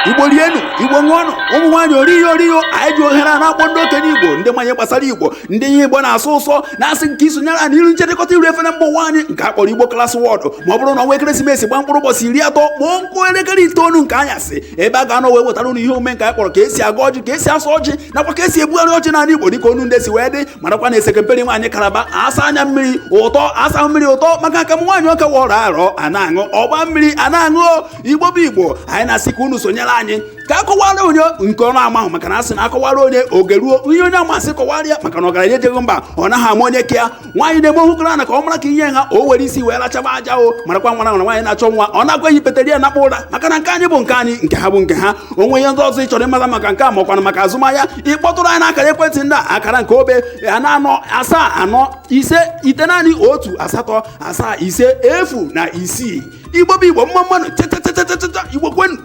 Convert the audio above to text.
Igbo rienu, Igbo ṅụọnụ, ụmụ nwaanyị oriyo anyị ji ohere a na-akpọ ndị okenye Igbo ndị mmanye gbasara Igbo ndị ihe Igbo na-asụ ụsọ na-asị nke isonyere a n'iru ncherịkọta iru efere mba ụwa anyị nke akpọrọ Igbo Class World ma ọ bụrụ na ọnwa ekeresimesi gba mkpụrụ ụbọchị 30 kpọọ nkụ elekere 9 nke anyasị ebe a ga-anọ wee wetara ụnụ ihe omume nke anyị kpọrọ ka esi aga ọjị ka esi asụ ọjị nakwa ka esi ebugharị ọjị n'ala Igbo dịka onu ndị si wee dị marakwa na esekemperi nwaanyị Kalaba asa anya mmiri ụtọ asa mmiri ụtọ maka aka m nwaanyị ọka wọrọ arọ a na-aṅụ ọgba mmiri a na-aṅụ Igbo bụ Igbo anyị na-asị ka unu sonyere anyị ka akọwara onye nke ọrụ amahụ maka na asị na akọwara onye oge ruo ihe onye amasị kọwara ya maka na ọgaranya ejeghị mba ọ naghị ama onye ka ya nwaanyị na-eme ohukara na ka ọ mara ka ihe ha o were isi wee lachaba aja o marakwa nwara nwara nwaanyị na-achọ nwa ọ na-agwa yi petere ya nakpa ụra maka na nke anyị bụ nke anyị nke ha bụ nke ha onwe ihe ndị ọzọ ị chọrọ ịmata maka nke a makwana maka azụmahịa ịkpọtụrụ anyị n'akara ekwentị ndị a akara nke obe na-anọ 745 Igbo kwenu